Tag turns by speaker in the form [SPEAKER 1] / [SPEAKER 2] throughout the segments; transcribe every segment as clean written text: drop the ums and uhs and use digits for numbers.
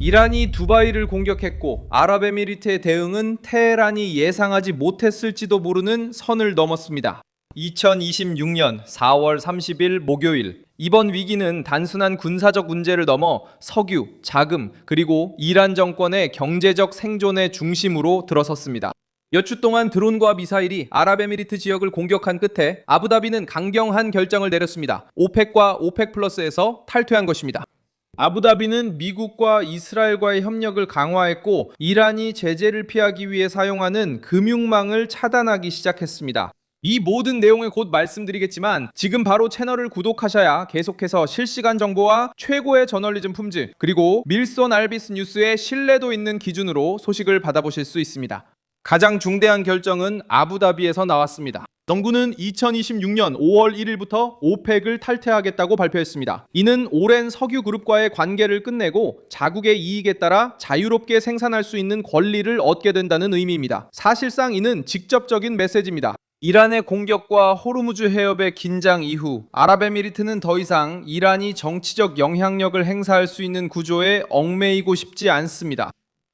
[SPEAKER 1] 이란이 두바이를 공격했고 아랍에미리트의 대응은 테헤란이 예상하지 못했을지도 모르는 선을 넘었습니다. 2026년 4월 30일 목요일, 이번 위기는 단순한 군사적 문제를 넘어 석유, 자금, 그리고 이란 정권의 경제적 생존의 중심으로 들어섰습니다. 몇 주 동안 드론과 미사일이 아랍에미리트 지역을 공격한 끝에 아부다비는 강경한 결정을 내렸습니다. 오펙과 오펙 플러스에서 탈퇴한 것입니다. 아부다비는 미국과 이스라엘과의 협력을 강화했고 이란이 제재를 피하기 위해 사용하는 금융망을 차단하기 시작했습니다. 이 모든 내용을 곧 말씀드리겠지만 지금 바로 채널을 구독하셔야 계속해서 실시간 정보와 최고의 저널리즘 품질, 그리고 밀손 알비스 뉴스의 신뢰도 있는 기준으로 소식을 받아보실 수 있습니다. 가장 중대한 결정은 아부다비에서 나왔습니다. 정부는 2026년 5월 1일부터 오펙을 탈퇴하겠다고 발표했습니다. 이는 오랜 석유 그룹과의 관계를 끝내고 자국의 이익에 따라 자유롭게 생산할 수 있는 권리를 얻게 된다는 의미입니다. 사실상 이는 직접적인 메시지입니다. 이란의 공격과 호르무즈 해협의 긴장 이후 아랍에미리트는 더 이상 이란이 정치적 영향력을 행사할 수 있는 구조에 얽매이고 싶지 않습니다.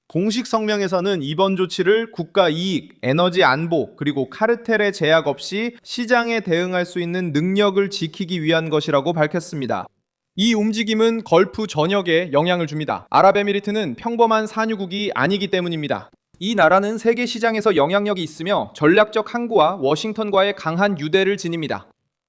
[SPEAKER 1] 공식 성명에서는 이번 조치를 국가 이익, 에너지 안보, 그리고 카르텔의 제약 없이 시장에 대응할 수 있는 능력을 지키기 위한 것이라고 밝혔습니다. 이 움직임은 걸프 전역에 영향을 줍니다. 아랍에미리트는 평범한 산유국이 아니기 때문입니다. 이 나라는 세계 시장에서 영향력이 있으며 전략적 항구와 워싱턴과의 강한 유대를 지닙니다.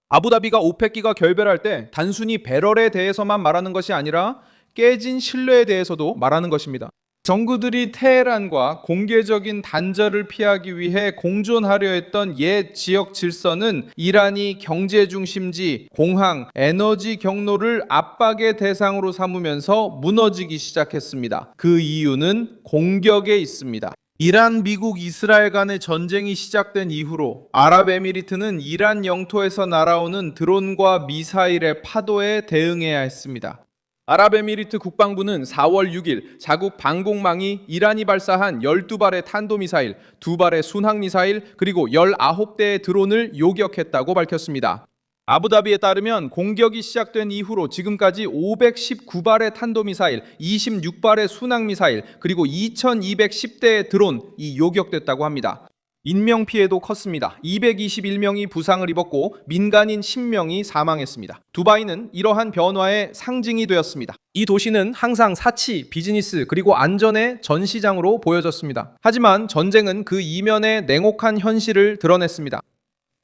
[SPEAKER 1] 아부다비가 오펙기가 결별할 때 단순히 배럴에 대해서만 말하는 것이 아니라 깨진 신뢰에 대해서도 말하는 것입니다. 정부들이 테헤란과 공개적인 단절을 피하기 위해 공존하려 했던 옛 지역 질서는 이란이 경제 중심지, 공항, 에너지 경로를 압박의 대상으로 삼으면서 무너지기 시작했습니다. 그 이유는 공격에 있습니다. 이란, 미국, 이스라엘 간의 전쟁이 시작된 이후로 아랍에미리트는 이란 영토에서 날아오는 드론과 미사일의 파도에 대응해야 했습니다. 아랍에미리트 국방부는 4월 6일 자국 방공망이 이란이 발사한 12발의 탄도미사일, 2발의 순항미사일, 그리고 19대의 드론을 요격했다고 밝혔습니다. 아부다비에 따르면 공격이 시작된 이후로 지금까지 519발의 탄도미사일, 26발의 순항미사일, 그리고 2210대의 드론이 요격됐다고 합니다. 인명피해도 컸습니다. 221명이 부상을 입었고 민간인 10명이 사망했습니다. 두바이는 이러한 변화의 상징이 되었습니다. 이 도시는 항상 사치, 비즈니스, 그리고 안전의 전시장으로 보여졌습니다. 하지만 전쟁은 그 이면의 냉혹한 현실을 드러냈습니다.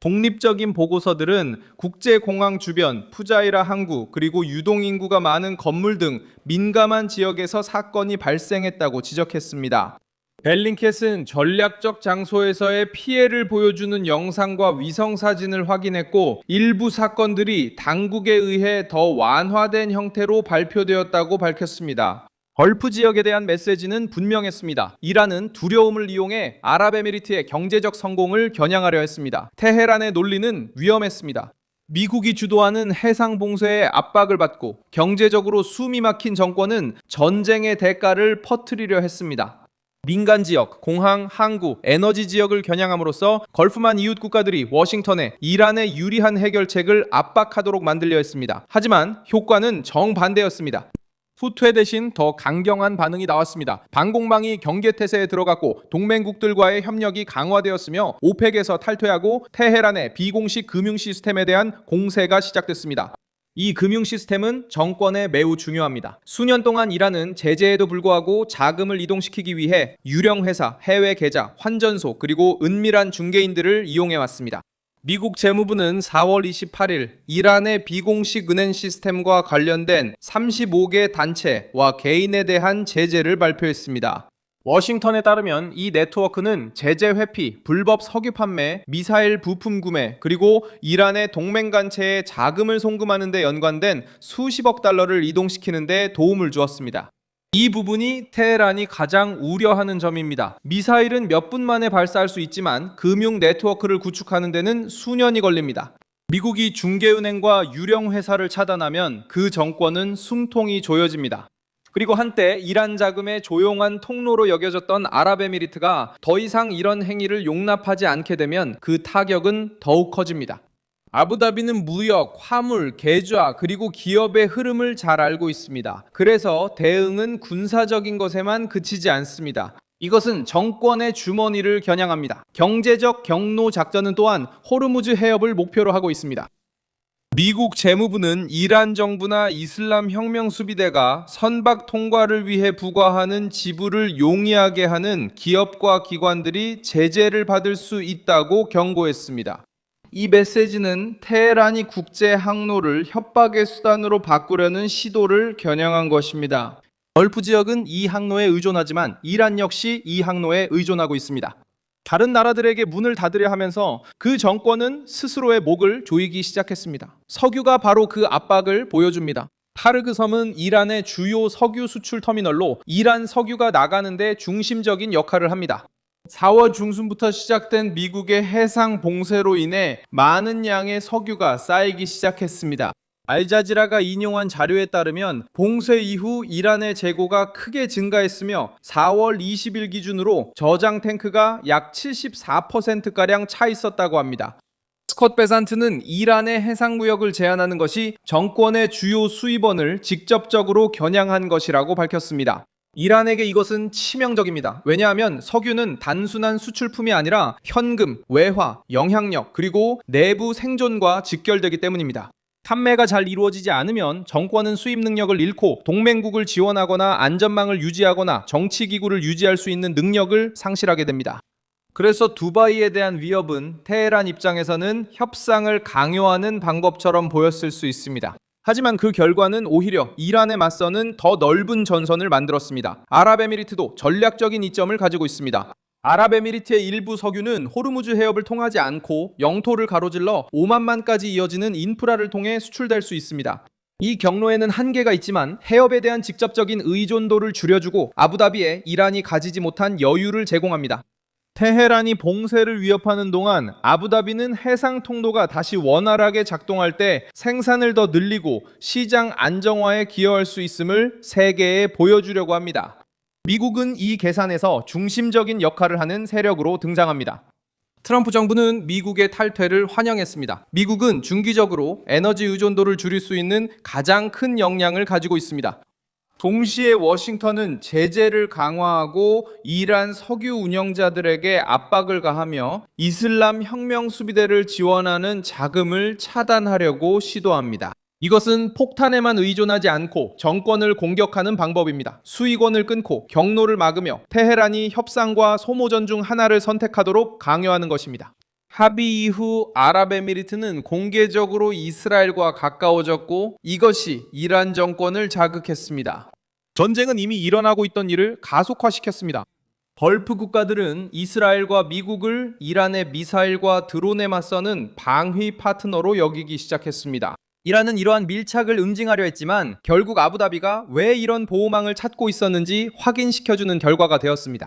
[SPEAKER 1] 독립적인 보고서들은 국제공항 주변, 푸자이라 항구, 그리고 유동인구가 많은 건물 등 민감한 지역에서 사건이 발생했다고 지적했습니다. 벨링캣은 전략적 장소에서의 피해를 보여주는 영상과 위성사진을 확인했고 일부 사건들이 당국에 의해 더 완화된 형태로 발표되었다고 밝혔습니다. 걸프 지역에 대한 메시지는 분명했습니다. 이란은 두려움을 이용해 아랍에미리트의 경제적 성공을 겨냥하려 했습니다. 테헤란의 논리는 위험했습니다. 미국이 주도하는 해상 봉쇄의 압박을 받고 경제적으로 숨이 막힌 정권은 전쟁의 대가를 퍼뜨리려 했습니다. 민간 지역, 공항, 항구, 에너지 지역을 겨냥함으로써 걸프만 이웃 국가들이 워싱턴에 이란의 유리한 해결책을 압박하도록 만들려 했습니다. 하지만 효과는 정반대였습니다. 후퇴 대신 더 강경한 반응이 나왔습니다. 방공망이 경계태세에 들어갔고 동맹국들과의 협력이 강화되었으며 오펙에서 탈퇴하고 테헤란의 비공식 금융 시스템에 대한 공세가 시작됐습니다. 이 금융 시스템은 정권에 매우 중요합니다. 수년 동안 이란은 제재에도 불구하고 자금을 이동시키기 위해 유령 회사, 해외 계좌, 환전소, 그리고 은밀한 중개인들을 이용해 왔습니다. 미국 재무부는 4월 28일 이란의 비공식 은행 시스템과 관련된 35개 단체와 개인에 대한 제재를 발표했습니다. 워싱턴에 따르면 이 네트워크는 제재 회피, 불법 석유 판매, 미사일 부품 구매, 그리고 이란의 동맹간체에 자금을 송금하는 데 연관된 수십억 달러를 이동시키는 데 도움을 주었습니다. 이 부분이 테헤란이 가장 우려하는 점입니다. 미사일은 몇 분 만에 발사할 수 있지만 금융 네트워크를 구축하는 데는 수년이 걸립니다. 미국이 중개은행과 유령 회사를 차단하면 그 정권은 숨통이 조여집니다. 그리고 한때 이란 자금의 조용한 통로로 여겨졌던 아랍에미리트가 더 이상 이런 행위를 용납하지 않게 되면 그 타격은 더욱 커집니다. 아부다비는 무역, 화물, 계좌, 그리고 기업의 흐름을 잘 알고 있습니다. 그래서 대응은 군사적인 것에만 그치지 않습니다. 이것은 정권의 주머니를 겨냥합니다. 경제적 경로 작전은 또한 호르무즈 해협을 목표로 하고 있습니다. 미국 재무부는 이란 정부나 이슬람 혁명 수비대가 선박 통과를 위해 부과하는 지불을 용이하게 하는 기업과 기관들이 제재를 받을 수 있다고 경고했습니다. 이 메시지는 테헤란이 국제 항로를 협박의 수단으로 바꾸려는 시도를 겨냥한 것입니다. 걸프 지역은 이 항로에 의존하지만 이란 역시 이 항로에 의존하고 있습니다. 다른 나라들에게 문을 닫으려 하면서 그 정권은 스스로의 목을 조이기 시작했습니다. 석유가 바로 그 압박을 보여줍니다. 타르그 섬은 이란의 주요 석유 수출 터미널로 이란 석유가 나가는데 중심적인 역할을 합니다. 4월 중순부터 시작된 미국의 해상 봉쇄로 인해 많은 양의 석유가 쌓이기 시작했습니다. 알자지라가 인용한 자료에 따르면 봉쇄 이후 이란의 재고가 크게 증가했으며 4월 20일 기준으로 저장 탱크가 약 74%가량 차 있었다고 합니다. 스콧 베산트는 이란의 해상무역을 제한하는 것이 정권의 주요 수입원을 직접적으로 겨냥한 것이라고 밝혔습니다. 이란에게 이것은 치명적입니다. 왜냐하면 석유는 단순한 수출품이 아니라 현금, 외화, 영향력, 그리고 내부 생존과 직결되기 때문입니다. 판매가 잘 이루어지지 않으면 정권은 수입 능력을 잃고 동맹국을 지원하거나 안전망을 유지하거나 정치기구를 유지할 수 있는 능력을 상실하게 됩니다. 그래서 두바이에 대한 위협은 테헤란 입장에서는 협상을 강요하는 방법처럼 보였을 수 있습니다. 하지만 그 결과는 오히려 이란에 맞서는 더 넓은 전선을 만들었습니다. 아랍에미리트도 전략적인 이점을 가지고 있습니다. 아랍에미리트의 일부 석유는 호르무즈 해협을 통하지 않고 영토를 가로질러 오만만까지 이어지는 인프라를 통해 수출될 수 있습니다. 이 경로에는 한계가 있지만 해협에 대한 직접적인 의존도를 줄여주고 아부다비에 이란이 가지지 못한 여유를 제공합니다. 테헤란이 봉쇄를 위협하는 동안 아부다비는 해상 통로가 다시 원활하게 작동할 때 생산을 더 늘리고 시장 안정화에 기여할 수 있음을 세계에 보여주려고 합니다. 미국은 이 계산에서 중심적인 역할을 하는 세력으로 등장합니다. 트럼프 정부는 미국의 탈퇴를 환영했습니다. 미국은 중기적으로 에너지 의존도를 줄일 수 있는 가장 큰 역량을 가지고 있습니다. 동시에 워싱턴은 제재를 강화하고 이란 석유 운영자들에게 압박을 가하며 이슬람 혁명 수비대를 지원하는 자금을 차단하려고 시도합니다. 이것은 폭탄에만 의존하지 않고 정권을 공격하는 방법입니다. 수익원을 끊고 경로를 막으며 테헤란이 협상과 소모전 중 하나를 선택하도록 강요하는 것입니다. 합의 이후 아랍에미리트는 공개적으로 이스라엘과 가까워졌고 이것이 이란 정권을 자극했습니다. 전쟁은 이미 일어나고 있던 일을 가속화시켰습니다. 걸프 국가들은 이스라엘과 미국을 이란의 미사일과 드론에 맞서는 방위 파트너로 여기기 시작했습니다. 이란은 이러한 밀착을 응징하려 했지만 결국 아부다비가 왜 이런 보호망을 찾고 있었는지 확인시켜주는 결과가 되었습니다.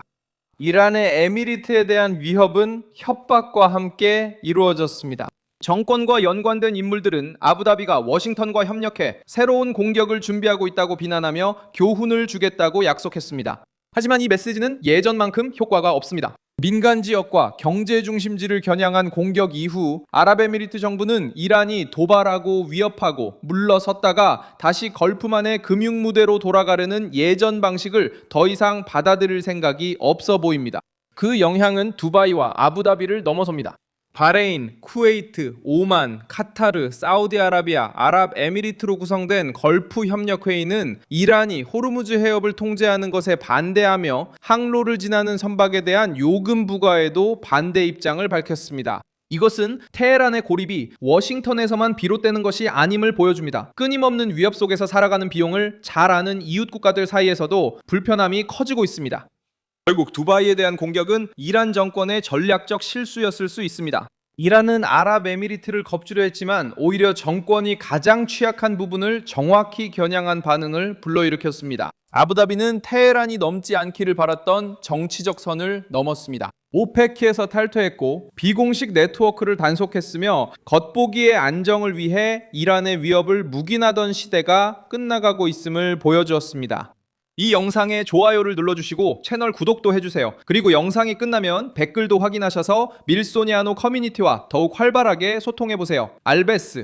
[SPEAKER 1] 이란의 에미리트에 대한 위협은 협박과 함께 이루어졌습니다. 정권과 연관된 인물들은 아부다비가 워싱턴과 협력해 새로운 공격을 준비하고 있다고 비난하며 교훈을 주겠다고 약속했습니다. 하지만 이 메시지는 예전만큼 효과가 없습니다. 민간 지역과 경제 중심지를 겨냥한 공격 이후 아랍에미리트 정부는 이란이 도발하고 위협하고 물러섰다가 다시 걸프만의 금융 무대로 돌아가려는 예전 방식을 더 이상 받아들일 생각이 없어 보입니다. 그 영향은 두바이와 아부다비를 넘어섭니다. 바레인, 쿠웨이트, 오만, 카타르, 사우디아라비아, 아랍에미리트로 구성된 걸프 협력회의는 이란이 호르무즈 해협을 통제하는 것에 반대하며 항로를 지나는 선박에 대한 요금 부과에도 반대 입장을 밝혔습니다. 이것은 테헤란의 고립이 워싱턴에서만 비롯되는 것이 아님을 보여줍니다. 끊임없는 위협 속에서 살아가는 비용을 잘 아는 이웃 국가들 사이에서도 불편함이 커지고 있습니다. 결국 두바이에 대한 공격은 이란 정권의 전략적 실수였을 수 있습니다. 이란은 아랍에미리트를 겁주려 했지만 오히려 정권이 가장 취약한 부분을 정확히 겨냥한 반응을 불러일으켰습니다. 아부다비는 테헤란이 넘지 않기를 바랐던 정치적 선을 넘었습니다. 오페크에서 탈퇴했고 비공식 네트워크를 단속했으며 겉보기의 안정을 위해 이란의 위협을 묵인하던 시대가 끝나가고 있음을 보여주었습니다. 이 영상에 좋아요를 눌러주시고 채널 구독도 해주세요. 그리고 영상이 끝나면 댓글도 확인하셔서 밀소니아노 커뮤니티와 더욱 활발하게 소통해보세요. 알베스.